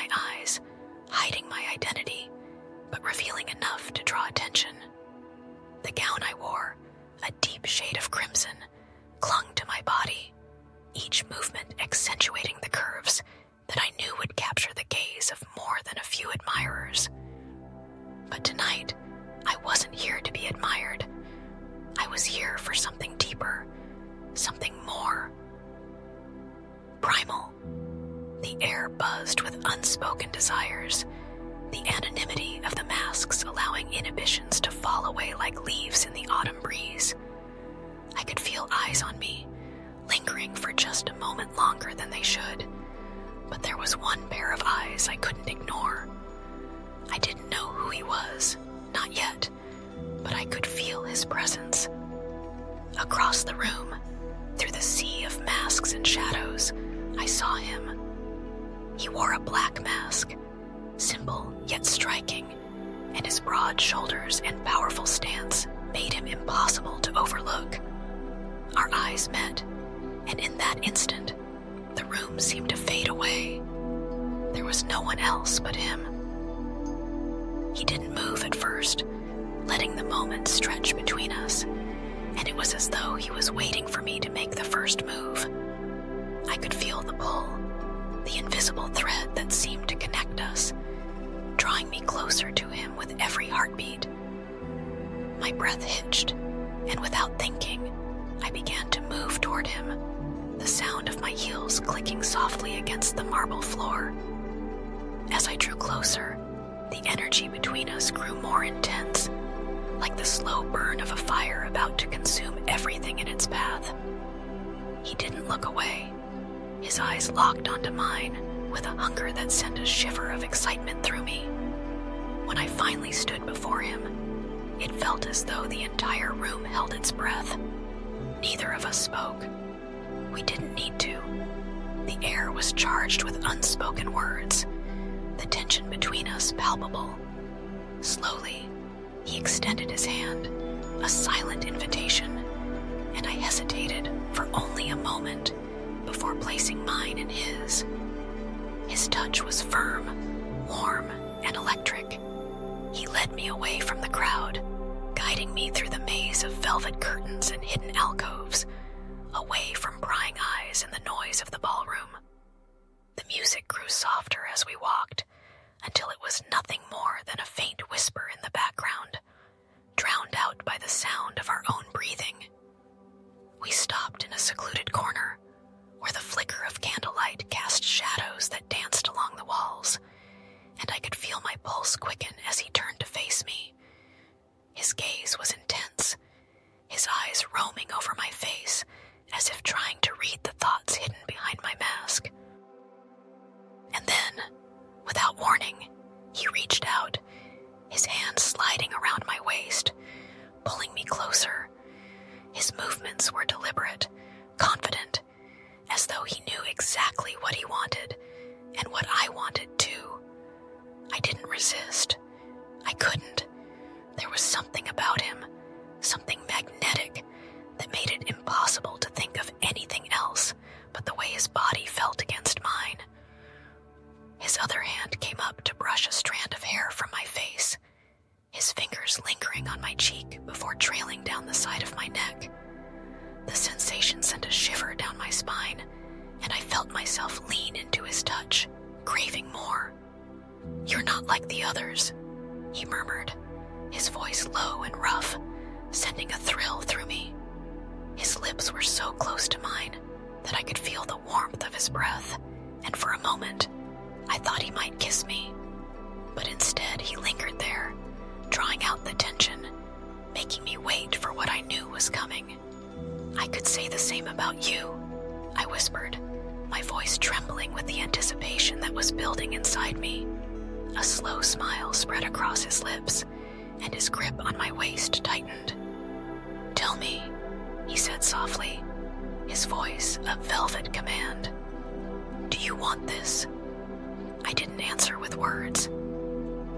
my eyes, hiding my identity, but revealing enough to draw attention. The gown I wore, a deep shade of crimson, clung to my body, each movement accentuating the curves that I knew would capture the gaze of more than a few admirers. But tonight, I wasn't here to be admired. I was here for something deeper, something more. Primal. The air buzzed with unspoken desires, the anonymity of the masks allowing inhibitions to fall away like leaves in the autumn breeze. I could feel eyes on me, lingering for just a moment longer than they should. But there was one pair of eyes I couldn't ignore. I didn't know who he was, not yet, but I could feel his presence. Across the room, through the sea of masks and shadows, I saw him. He wore a black mask, simple yet striking, and his broad shoulders and powerful stance made him impossible to overlook. Our eyes met, and in that instant, the room seemed to fade away. There was no one else but him. He didn't move at first, letting the moment stretch between us, and it was as though he was waiting for me to make the first move. I could feel the pull, the invisible thread that seemed to connect us, drawing me closer to him with every heartbeat. My breath hitched, and without thinking, I began to move toward him, the sound of my heels clicking softly against the marble floor. As I drew closer, the energy between us grew more intense, like the slow burn of a fire about to consume everything in its path. He didn't look away. His eyes locked onto mine with a hunger that sent a shiver of excitement through me. When I finally stood before him, it felt as though the entire room held its breath. Neither of us spoke. We didn't need to. The air was charged with unspoken words, the tension between us palpable. Slowly, he extended his hand, a silent invitation, and I hesitated for only a moment before placing mine in his. His touch was firm, warm, and electric. He led me away from the crowd, guiding me through the maze of velvet curtains and hidden alcoves, away from prying eyes and the noise of the ballroom. The music grew softer as we walked, until it was nothing more than a faint whisper in the background, drowned out by the sound of our own breathing. We stopped in a secluded corner, where the flicker of candlelight cast shadows that danced along the walls, and I could feel my pulse quicken as he turned to face me. His gaze was intense, his eyes roaming over my face, as if trying to read the thoughts hidden behind my mask. And then, without warning, he reached out, his hand sliding around my waist, pulling me closer. His movements were deliberate, confident, as though he knew exactly what he wanted, and what I wanted too. I didn't resist. I couldn't. There was something about him, something magnetic, that made it impossible to think of anything else but the way his body felt against mine. His other hand came up to brush a strand of hair from my face, his fingers lingering on my cheek before trailing down the side of my neck. The sensation sent a shiver down my spine, and I felt myself lean into his touch, craving more. "You're not like the others," he murmured, his voice low and rough, sending a thrill through me. His lips were so close to mine that I could feel the warmth of his breath, and for a moment, I thought he might kiss me. But instead, he lingered there, drawing out the tension, making me wait for what I knew was coming. "I could say the same about you," I whispered, my voice trembling with the anticipation that was building inside me. A slow smile spread across his lips, and his grip on my waist tightened. "Tell me," he said softly, his voice a velvet command. "Do you want this?" I didn't answer with words.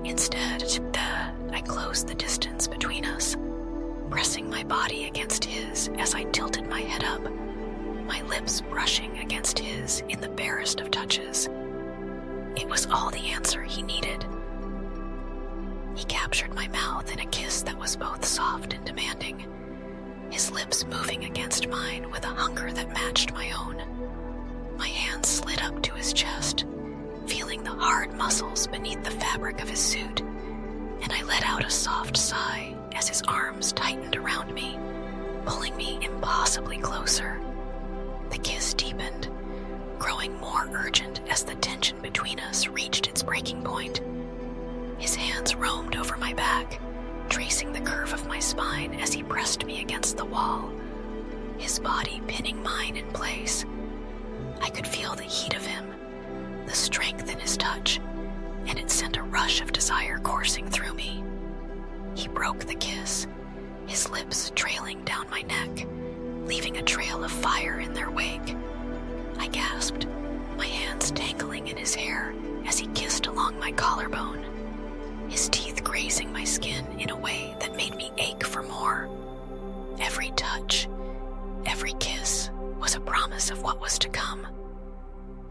Instead, I closed the distance between us, pressing my body against his as I tilted my head up, my lips brushing against his in the barest of touches. It was all the answer he needed. He captured my mouth in a kiss that was both soft and demanding, his lips moving against mine with a hunger that matched my own. My hands slid up to his chest, feeling the hard muscles beneath the fabric of his suit, and I let out a soft sigh as his arms tightened around me, pulling me impossibly closer. The kiss deepened, growing more urgent as the tension between us reached its breaking point. His hands roamed over my back, tracing the curve of my spine as he pressed me against the wall, his body pinning mine in place. I could feel the heat of him, the strength in his touch, and it sent a rush of desire coursing through me. He broke the kiss, his lips trailing down my neck, leaving a trail of fire in their wake. I gasped, my hands tangling in his hair as he kissed along my collarbone, his teeth grazing my skin in a way that made me ache for more. Every touch, every kiss was a promise of what was to come,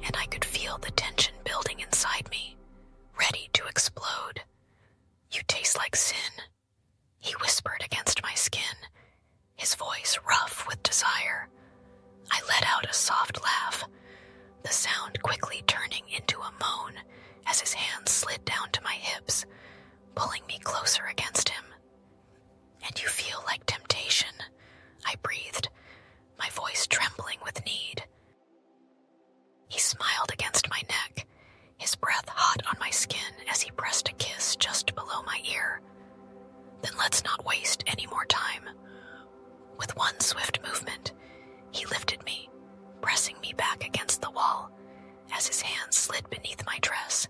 and I could feel the tension building inside me, ready to explode. "You taste like sin," he whispered against my skin, his voice rough with desire. I let out a soft laugh, the sound quickly turning into a moan as his hands slid down to my hips, pulling me closer against him. "And you feel like temptation," I breathed, my voice trembling with need. He smiled against my neck, his breath hot on my skin as he pressed a kiss just below my ear. "Then let's not waste any more time." With one swift movement, he lifted me, pressing me back against the wall as his hands slid beneath my dress,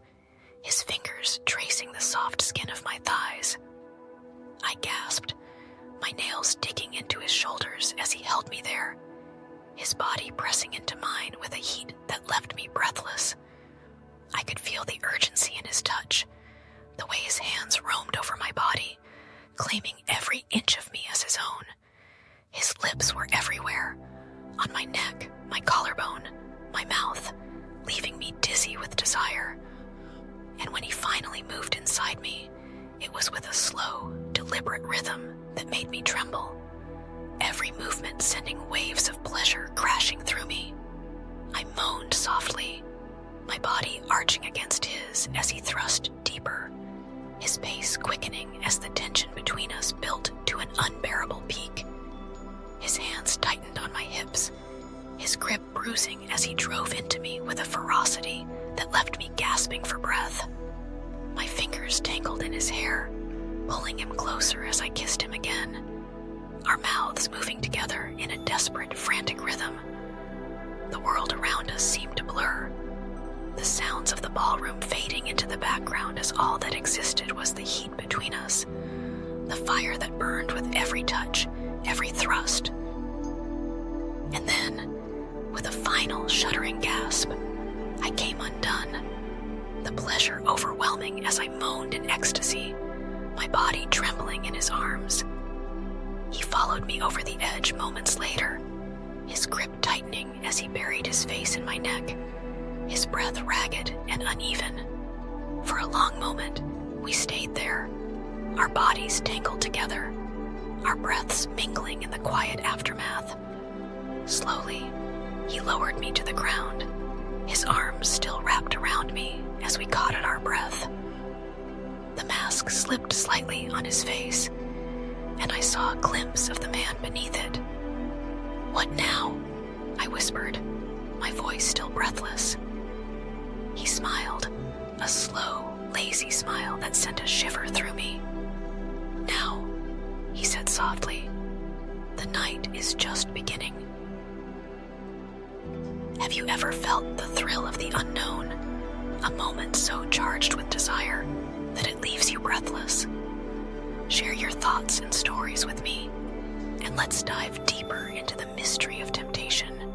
his fingers tracing the soft skin of my thighs. I gasped, my nails digging into his shoulders as he held me there, his body pressing into mine with a heat that left me breathless. I could feel the urgency in his touch, the way his hands roamed over my body, claiming every inch of me as his own. His lips were everywhere, on my neck, my collarbone, my mouth, leaving me dizzy with desire. And when he finally moved inside me, it was with a slow, deliberate rhythm that made me tremble, every movement sending waves of pleasure crashing through me. I moaned softly, my body arching against his as he thrust deeper, his pace quickening as the tension between us built to an unbearable peak. His hands tightened on my hips, his grip bruising as he drove into me with a ferocity that left me gasping for breath. My fingers tangled in his hair, pulling him closer as I kissed him again, our mouths moving together in a desperate, frantic rhythm. The world around us seemed to blur, the sounds of the ballroom fading into the background as all that existed was the heat between us, the fire that burned with every touch, every thrust. And then, with a final shuddering gasp, I came undone, the pleasure overwhelming as I moaned in ecstasy, my body trembling in his arms. He followed me over the edge moments later, his grip tightening as he buried his face in my neck, his breath ragged and uneven. For a long moment, we stayed there, our bodies tangled together, our breaths mingling in the quiet aftermath. Slowly, he lowered me to the ground, his arms still wrapped around me as we caught at our breath. The mask slipped slightly on his face, and I saw a glimpse of the man beneath it. "What now?" I whispered, my voice still breathless. He smiled, a slow, lazy smile that sent a shiver through me. "Now," he said softly, "the night is just beginning." Have you ever felt the thrill of the unknown, a moment so charged with desire that it leaves you breathless? Share your thoughts and stories with me, and let's dive deeper into the mystery of temptation.